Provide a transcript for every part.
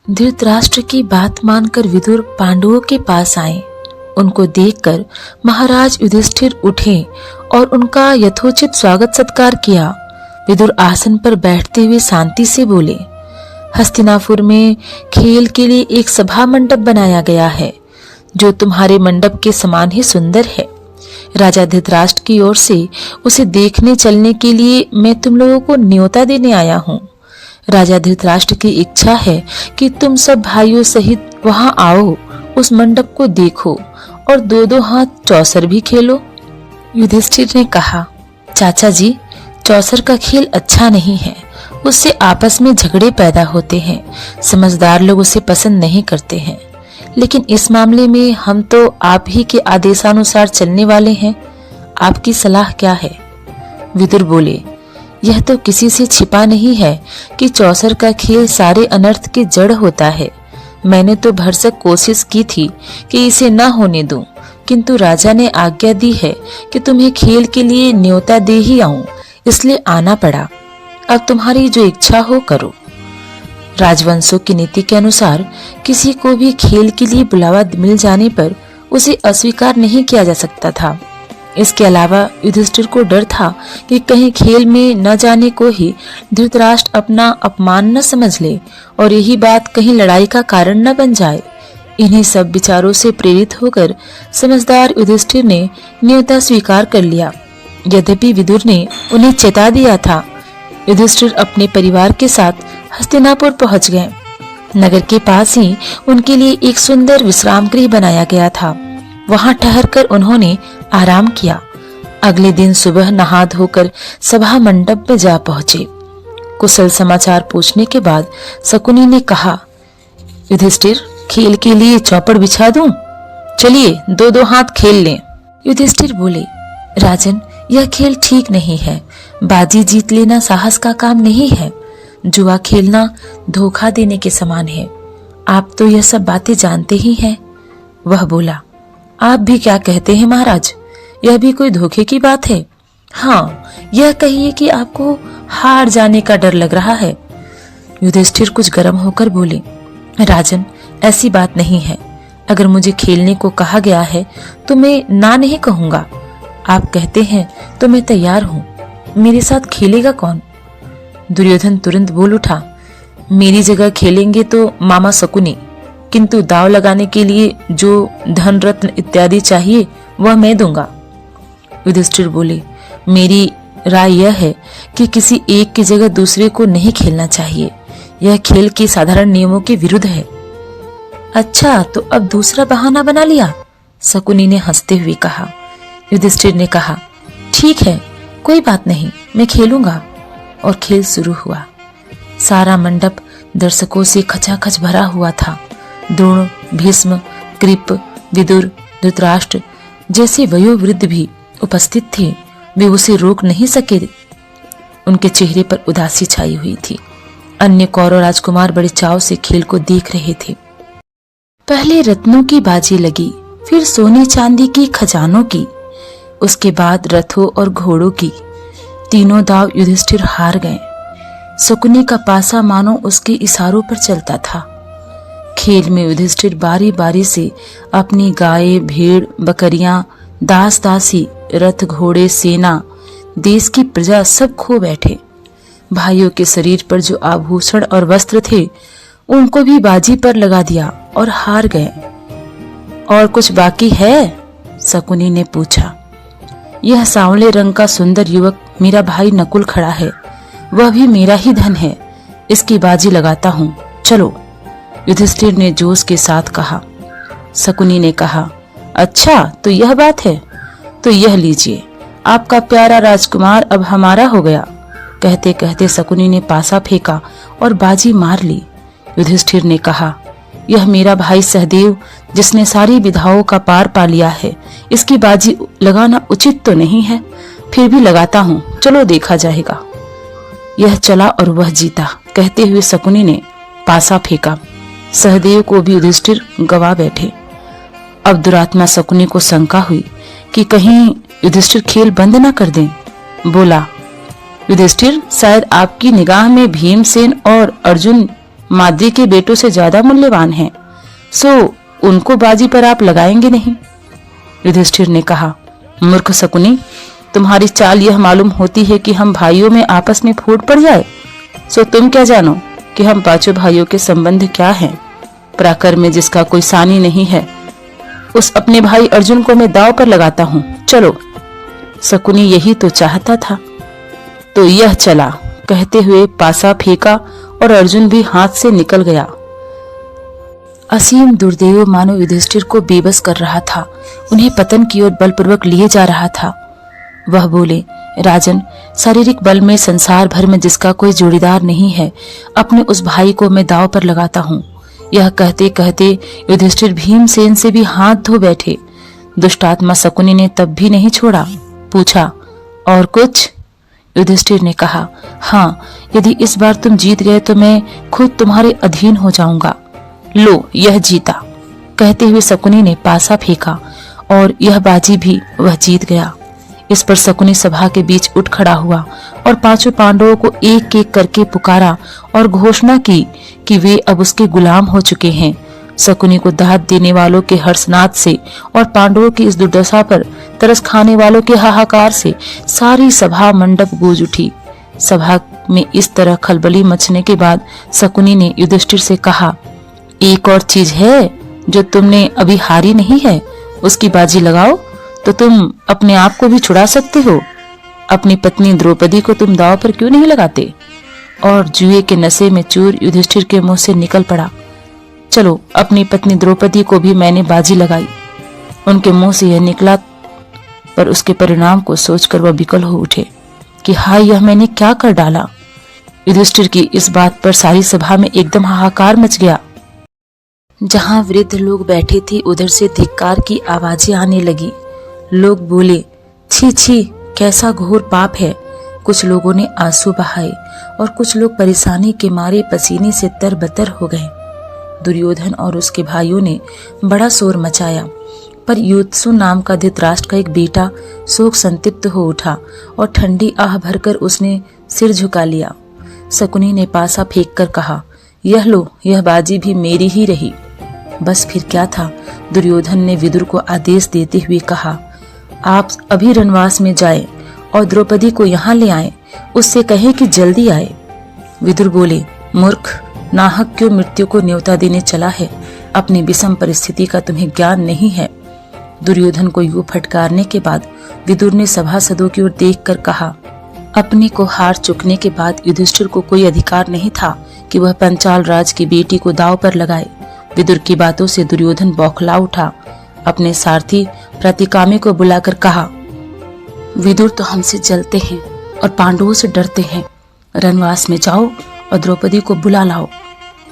धृतराष्ट्र की बात मानकर विदुर पांडवों के पास आए। उनको देखकर महाराज युधिष्ठिर उठे और उनका यथोचित स्वागत सत्कार किया। विदुर आसन पर बैठते हुए शांति से बोले, हस्तिनापुर में खेल के लिए एक सभा मंडप बनाया गया है जो तुम्हारे मंडप के समान ही सुंदर है। राजा धृतराष्ट्र की ओर से उसे देखने चलने के लिए मैं तुम लोगों को न्योता देने आया हूँ। राजा धृतराष्ट्र की इच्छा है कि तुम सब भाइयों सहित वहां आओ, उस मंडप को देखो और दो दो हाथ चौसर भी खेलो। युधिष्ठिर ने कहा, चाचा जी, चौसर का खेल अच्छा नहीं है, उससे आपस में झगड़े पैदा होते हैं। समझदार लोग उसे पसंद नहीं करते हैं, लेकिन इस मामले में हम तो आप ही के आदेशानुसार चलने वाले हैं। आपकी सलाह क्या है? विदुर बोले, यह तो किसी से छिपा नहीं है कि चौसर का खेल सारे अनर्थ की जड़ होता है। मैंने तो भरसक कोशिश की थी कि इसे न होने दूं, किंतु राजा ने आज्ञा दी है कि तुम्हें खेल के लिए न्योता दे ही आऊं, इसलिए आना पड़ा। अब तुम्हारी जो इच्छा हो करो। राजवंशों की नीति के अनुसार किसी को भी खेल के लिए बुलावा मिल जाने पर उसे अस्वीकार नहीं किया जा सकता था। इसके अलावा युधिष्ठिर को डर था कि कहीं खेल में न जाने को ही धृतराष्ट्र अपना अपमान न समझ ले और यही बात कहीं लड़ाई का कारण न बन जाए। इन्हीं सब विचारों से प्रेरित होकर समझदार युधिष्ठिर ने न्योता स्वीकार कर लिया। यद्यपि विदुर ने उन्हें चेता दिया था। युधिष्ठिर अपने परिवार के साथ हस्तिनापुर पहुंच गए। नगर के पास ही उनके लिए एक सुंदर विश्राम गृह बनाया गया था। वहां ठहरकर उन्होंने आराम किया। अगले दिन सुबह नहा धोकर सभा मंडप में जा पहुंचे। कुशल समाचार पूछने के बाद शकुनी ने कहा, युधिष्ठिर, खेल के लिए चौपड़ बिछा दूं? चलिए दो दो हाथ खेल लें। युधिष्ठिर बोले, राजन, यह खेल ठीक नहीं है। बाजी जीत लेना साहस का काम नहीं है। जुआ खेलना धोखा देने के समान है। आप तो यह सब बातें जानते ही हैं। वह बोला, आप भी क्या कहते हैं महाराज? यह भी कोई धोखे की बात है? हाँ, यह कहिए कि आपको हार जाने का डर लग रहा है। युधिष्ठिर कुछ गर्म होकर बोले, राजन, ऐसी बात नहीं है। अगर मुझे खेलने को कहा गया है तो मैं ना नहीं कहूंगा। आप कहते हैं तो मैं तैयार हूँ। मेरे साथ खेलेगा कौन? दुर्योधन तुरंत बोल उठा, मेरी जगह खेलेंगे तो मामा शकुनी, किंतु दाव लगाने के लिए जो धन रत्न इत्यादि चाहिए वह मैं दूंगा। युधिष्ठिर बोले, मेरी राय यह है कि किसी एक की जगह दूसरे को नहीं खेलना चाहिए। यह खेल के साधारण नियमों के विरुद्ध है। अच्छा, तो अब दूसरा बहाना बना लिया? शकुनी ने हंसते हुए कहा। युधिष्ठिर ने कहा, ठीक है, कोई बात नहीं, मैं खेलूंगा। और खेल शुरू हुआ। सारा मंडप दर्शकों से खचाखच भरा हुआ था। द्रोण, भीष्म, कृप, विदुर, धृतराष्ट्र जैसे वयोवृद्ध भी उपस्थित थे। वे उसे रोक नहीं सके। उनके चेहरे पर उदासी छाई हुई थी। अन्य कौरव राजकुमार बड़े चाव से खेल को देख रहे थे। पहले रत्नों की बाजी लगी, फिर सोने चांदी की खजानों की, उसके बाद रथों और घोड़ों की। तीनों दाव युधिष्ठिर हार गए। शकुनी का पासा मानो उसके इशारों पर चलता था। खेल में युधिष्ठिर बारी बारी से अपनी गाय, भेड़, बकरियां, दास दासी, रथ, घोड़े, सेना, देश की प्रजा सब खो बैठे। भाइयों के शरीर पर जो आभूषण और वस्त्र थे उनको भी बाजी पर लगा दिया और हार गए। और कुछ बाकी है? शकुनी ने पूछा। यह सांवले रंग का सुंदर युवक मेरा भाई नकुल खड़ा है। वह भी मेरा ही धन है। इसकी बाजी लगाता हूँ, चलो, युधिष्ठिर ने जोश के साथ कहा। शकुनी ने कहा, अच्छा तो यह बात है, तो यह लीजिए, आपका प्यारा राजकुमार अब हमारा हो गया। कहते कहते शकुनी ने पासा फेंका और बाजी मार ली। युधिष्ठिर ने कहा, यह मेरा भाई सहदेव जिसने सारी विधाओं का पार पा लिया है, इसकी बाजी लगाना उचित तो नहीं है, फिर भी लगाता हूँ, चलो देखा जाएगा। यह चला और वह जीता। कहते हुए शकुनी ने पासा फेंका। सहदेव को भी युधिष्ठिर गवा बैठे। अब दुरात्मा शकुनी को शंका हुई कि कहीं युधिष्ठिर खेल बंद न कर दें। बोला, युधिष्ठिर, शायद आपकी निगाह में भीमसेन और अर्जुन माद्री के बेटों से ज्यादा मूल्यवान हैं, सो उनको बाजी पर आप लगाएंगे नहीं। युधिष्ठिर ने कहा, मूर्ख शकुनी, तुम्हारी चाल यह मालूम होती है कि हम भाइयों में आपस में फूट पड़ जाए, सो तुम क्या जानो कि हम पांचों भाइयों के संबंध क्या हैं। पराक्रम में जिसका कोई सानी नहीं है, उस अपने भाई अर्जुन को मैं दांव पर लगाता हूँ। चलो। शकुनी यही तो चाहता था, तो यह चला, कहते हुए पासा फेंका और अर्जुन भी हाथ से निकल गया। असीम दुर्दैव मानो युधिष्ठिर को बेबस कर रहा था, उन्हें पतन की ओर बलपूर्वक लिए जा रहा था। वह बोले, राजन, शारीरिक बल में संसार भर में जिसका कोई जोड़ीदार नहीं है, अपने उस भाई को मैं दांव पर लगाता हूँ। यह कहते कहते युधिष्ठिर भीमसेन से भी हाथ धो बैठे। दुष्टात्मा शकुनी ने तब भी नहीं छोड़ा। पूछा, और कुछ? युधिष्ठिर ने कहा, हाँ, यदि इस बार तुम जीत गए तो मैं खुद तुम्हारे अधीन हो जाऊंगा। लो, यह जीता। कहते हुए शकुनी ने पासा फेंका और यह बाजी भी वह जीत गया। इस पर शकुनी सभा के बीच उठ खड़ा हुआ और पांचों पांडवों को एक एक करके पुकारा और घोषणा की कि वे अब उसके गुलाम हो चुके हैं। शकुनी को दाद देने वालों के हर्षनाद से और पांडवों की इस दुर्दशा पर तरस खाने वालों के हाहाकार से सारी सभा मंडप गूंज उठी। सभा में इस तरह खलबली मचने के बाद शकुनी ने युधिष्ठिर से कहा, एक और चीज है जो तुमने अभी हारी नहीं है, उसकी बाजी लगाओ तो तुम अपने आप को भी छुड़ा सकते हो। अपनी पत्नी द्रौपदी को तुम दांव पर क्यों नहीं लगाते? और जुए के नशे में चूर युधिष्ठिर के मुंह से निकल पड़ा, चलो, अपनी पत्नी द्रौपदी को भी मैंने बाजी लगाई। उनके मुंह से यह निकला, पर उसके परिणाम को सोचकर वह विकल हो उठे कि हाय, यह मैंने क्या कर डाला। युधिष्ठिर की इस बात पर सारी सभा में एकदम हाहाकार मच गया। जहां वृद्ध लोग बैठे थे उधर से धिक्कार की आवाजें आने लगी। लोग बोले, छी छी, कैसा घोर पाप है। कुछ लोगों ने आंसू बहाए और कुछ लोग परेशानी के मारे पसीने से तरबतर हो गए। दुर्योधन और उसके भाइयों ने बड़ा शोर मचाया, पर युत्सु नाम का धृतराष्ट्र का एक बेटा शोक संतप्त हो उठा और ठंडी आह भरकर उसने सिर झुका लिया। शकुनी ने पासा फेंक कर कहा, यह लो, यह बाजी भी मेरी ही रही। बस फिर क्या था। दुर्योधन ने विदुर को आदेश देते हुए कहा, आप अभी रणवास में जाएं और द्रौपदी को यहाँ ले आएं, उससे कहें कि जल्दी आए। विदुर बोले, मूर्ख, नाहक क्यों मृत्यु को न्योता देने चला है? अपनी विषम परिस्थिति का तुम्हें ज्ञान नहीं है। दुर्योधन को यूं फटकारने के बाद विदुर ने सभासदों की ओर देखकर कहा, अपने को हार चुकने के बाद युधिष्ठिर को कोई अधिकार नहीं था कि वह पंचाल राज की बेटी को दांव पर लगाए। विदुर की बातों से दुर्योधन बौखला उठा। अपने सारथी प्रतिकामी को बुलाकर कहा, विदुर तो हमसे जलते हैं और पांडवों से डरते हैं। रणवास में जाओ और द्रौपदी को बुला लाओ।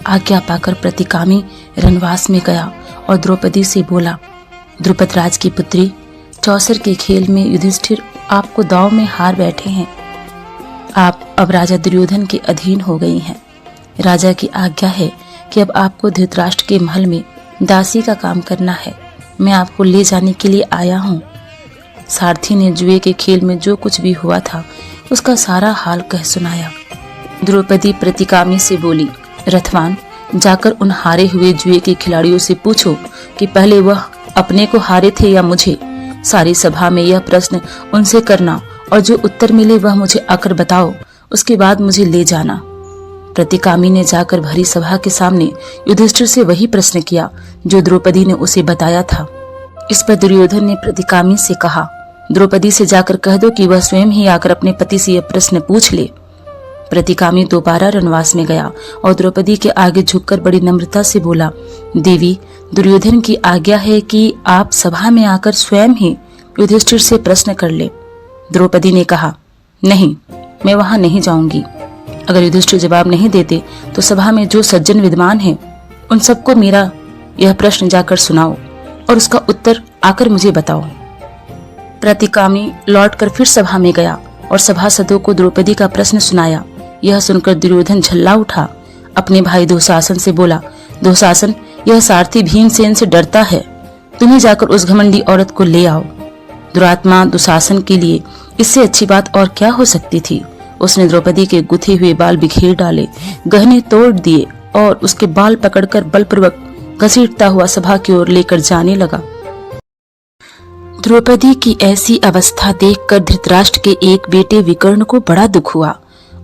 आज्ञा पाकर प्रतिकामी रणवास में गया और द्रौपदी से बोला, द्रुपद राज की पुत्री, चौसर के खेल में युधिष्ठिर आपको दांव में हार बैठे हैं। आप अब राजा दुर्योधन के अधीन हो गई हैं। राजा की आज्ञा है कि अब आपको धृतराष्ट्र के महल में दासी का काम करना है। मैं आपको ले जाने के लिए आया हूँ। सारथी ने जुए के खेल में जो कुछ भी हुआ था उसका सारा हाल कह सुनाया। द्रौपदी प्रतिकामी से बोली, रथवान, जाकर उन हारे हुए जुए के खिलाड़ियों से पूछो कि पहले वह अपने को हारे थे या मुझे। सारी सभा में यह प्रश्न उनसे करना और जो उत्तर मिले वह मुझे आकर बताओ, उसके बाद मुझे ले जाना। प्रतिकामी ने जाकर भरी सभा के सामने युधिष्ठिर से वही प्रश्न किया जो द्रौपदी ने उसे बताया था। इस पर दुर्योधन ने प्रतिकामी से कहा, द्रौपदी से जाकर कह दो कि वह स्वयं ही आकर अपने पति से यह प्रश्न पूछ ले। प्रतिकामी दोबारा रणवास में गया और द्रौपदी के आगे झुककर बड़ी नम्रता से बोला, देवी, दुर्योधन की आज्ञा है कि आप सभा में आकर स्वयं ही युधिष्ठिर से प्रश्न कर ले। द्रौपदी ने कहा, नहीं, मैं वहां नहीं जाऊंगी। अगर युधिष्ठिर जवाब नहीं देते तो सभा में जो सज्जन विद्वान हैं उन सबको मेरा यह प्रश्न जाकर सुनाओ और उसका उत्तर आकर मुझे बताओ। प्रतिकामी लौटकर फिर सभा में गया और सभासदों को द्रौपदी का प्रश्न सुनाया। यह सुनकर दुर्योधन झल्ला उठा। अपने भाई दुशासन से बोला, दुशासन, यह सारथी भीमसेन से डरता है। तुम्हें जाकर उस घमंडी औरत को ले आओ। दुरात्मा दुशासन के लिए इससे अच्छी बात और क्या हो सकती थी। उसने द्रौपदी के गुथे हुए बाल बिखेर डाले, गहने तोड़ दिए और उसके बाल पकड़कर बलपूर्वक घसीटता हुआ सभा की ओर लेकर जाने लगा। द्रौपदी की ऐसी अवस्था देखकर धृतराष्ट्र के एक बेटे विकर्ण को बड़ा दुख हुआ।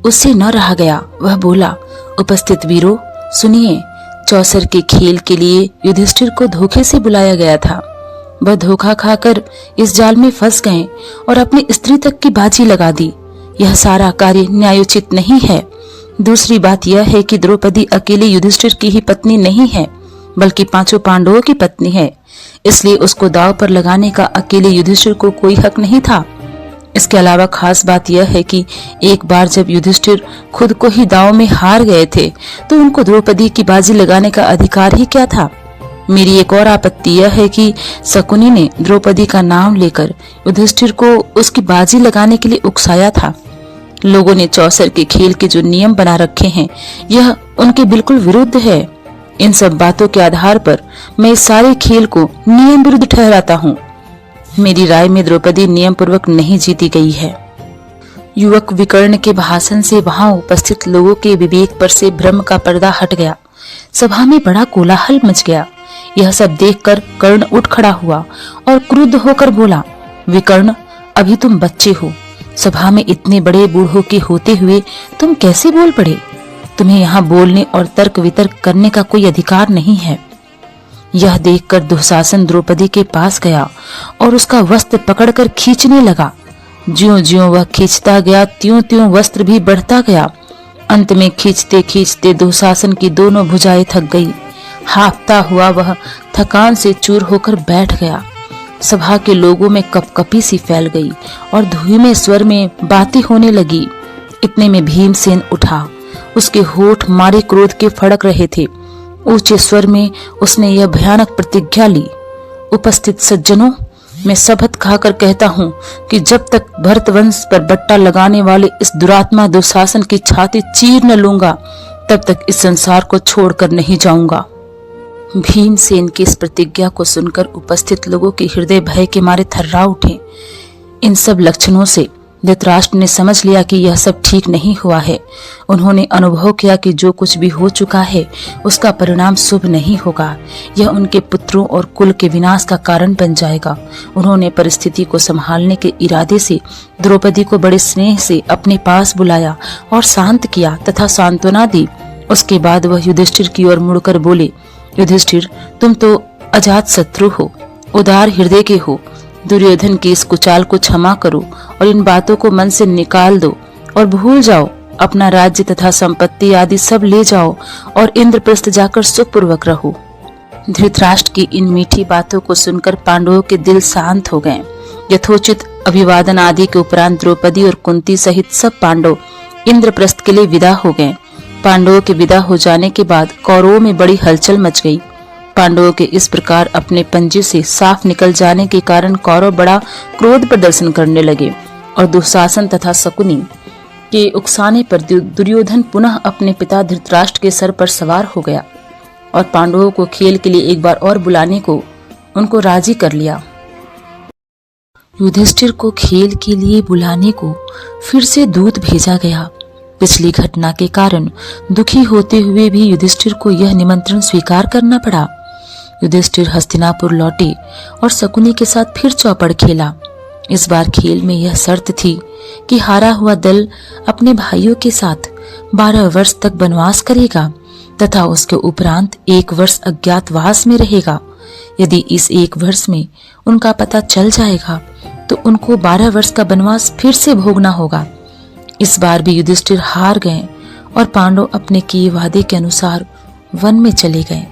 उससे न रहा गया। वह बोला, उपस्थित वीरों, सुनिए, चौसर के खेल के लिए युधिष्ठिर को धोखे से बुलाया गया था। वह धोखा खाकर इस जाल में फंस गए और अपनी स्त्री तक की बाजी लगा दी। यह सारा कार्य न्यायोचित नहीं है। दूसरी बात यह है कि द्रौपदी अकेले युधिष्ठिर की ही पत्नी नहीं है, बल्कि 5 पांडवों की पत्नी है। इसलिए उसको दांव पर लगाने का अकेले युधिष्ठिर को कोई हक नहीं था। इसके अलावा खास बात यह है कि एक बार जब युधिष्ठिर खुद को ही दांव में हार गए थे, तो उनको द्रौपदी की बाजी लगाने का अधिकार ही क्या था। मेरी एक और आपत्ति यह है कि शकुनी ने द्रौपदी का नाम लेकर युधिष्ठिर को उसकी बाजी लगाने के लिए उकसाया था। लोगों ने चौसर के खेल के जो नियम बना रखे हैं, यह उनके बिल्कुल विरुद्ध है। इन सब बातों के आधार पर मैं इस सारे खेल को नियम विरुद्ध ठहराता हूँ। मेरी राय में द्रौपदी नियम पूर्वक नहीं जीती गई है। युवक विकर्ण के भाषण से वहां उपस्थित लोगों के विवेक पर से भ्रम का पर्दा हट गया। सभा में बड़ा कोलाहल मच गया। यह सब देखकर कर्ण उठ खड़ा हुआ और क्रुद्ध होकर बोला, विकर्ण, अभी तुम बच्चे हो। सभा में इतने बड़े बूढ़ों के होते हुए तुम कैसे बोल पड़े? तुम्हें यहाँ बोलने और तर्क वितर्क करने का कोई अधिकार नहीं है। यह देखकर दुशासन द्रौपदी के पास गया और उसका वस्त्र पकड़कर खींचने लगा। ज्यों-ज्यों वह खींचता गया, त्यों-त्यों वस्त्र भी बढ़ता गया। अंत में खींचते खींचते दुशासन की दोनों भुजाएं थक गई। हांफता हुआ वह थकान से चूर होकर बैठ गया। सभा के लोगों में कपकपी सी फैल गई और धुएं स्वर में बातें होने लगी। इतने में भीमसेन उठा। उसके होठ मारे क्रोध के फड़क रहे थे। ऊंचे स्वर में उसने यह भयानक प्रतिज्ञा ली, उपस्थित सज्जनों, मैं शपथ खाकर कहता हूँ कि जब तक भरतवंश पर बट्टा लगाने वाले इस दुरात्मा दुशासन की छाती चीर न लूंगा, तब तक इस संसार को छोड़कर नहीं जाऊंगा। भीमसेन की इस प्रतिज्ञा को सुनकर उपस्थित लोगों के हृदय भय के मारे थर्रा उठे। इन सब लक्षणों से धृतराष्ट्र ने समझ लिया कि यह सब ठीक नहीं हुआ है। उन्होंने अनुभव किया कि जो कुछ भी हो चुका है उसका परिणाम शुभ नहीं होगा। यह उनके पुत्रों और कुल के विनाश का कारण बन जाएगा। उन्होंने परिस्थिति को संभालने के इरादे से द्रौपदी को बड़े स्नेह से अपने पास बुलाया और शांत किया तथा सांत्वना दी। उसके बाद वह युधिष्ठिर की ओर मुड़कर बोले, युधिष्ठिर, तुम तो अजात शत्रु हो, उदार हृदय के हो। दुर्योधन की इस कुचाल को क्षमा करो और इन बातों को मन से निकाल दो और भूल जाओ। अपना राज्य तथा संपत्ति आदि सब ले जाओ और इंद्रप्रस्थ जाकर सुखपूर्वक रहो। धृतराष्ट्र की इन मीठी बातों को सुनकर पांडवों के दिल शांत हो गए। यथोचित अभिवादन आदि के उपरांत द्रौपदी और कुंती सहित सब पांडव इंद्रप्रस्थ के लिए विदा हो गए। पांडवों के विदा हो जाने के बाद कौरवों में बड़ी हलचल मच गई। पांडवों के इस प्रकार अपने पंजे से साफ निकल जाने के कारण कौरव बड़ा क्रोध प्रदर्शन करने लगे और दुशासन तथा शकुनी के उकसाने पर दुर्योधन पुनः अपने पिता धृतराष्ट्र के सर पर सवार हो गया और पांडवों को खेल के लिए एक बार और बुलाने को उनको राजी कर लिया। युधिष्ठिर को खेल के लिए बुलाने को फिर से दूत भेजा गया। पिछली घटना के कारण दुखी होते हुए भी युधिष्ठिर को यह निमंत्रण स्वीकार करना पड़ा। युधिष्ठिर हस्तिनापुर लौटे और शकुनी के साथ फिर चौपड़ खेला। इस बार खेल में यह शर्त थी कि हारा हुआ दल अपने भाइयों के साथ 12 वर्ष तक वनवास करेगा तथा उसके उपरांत 1 वर्ष अज्ञातवास में रहेगा। यदि इस 1 वर्ष में उनका पता चल जाएगा तो उनको 12 वर्ष का वनवास फिर से भोगना होगा। इस बार भी युधिष्ठिर हार गए और पांडव अपने किए वादे के अनुसार वन में चले गए।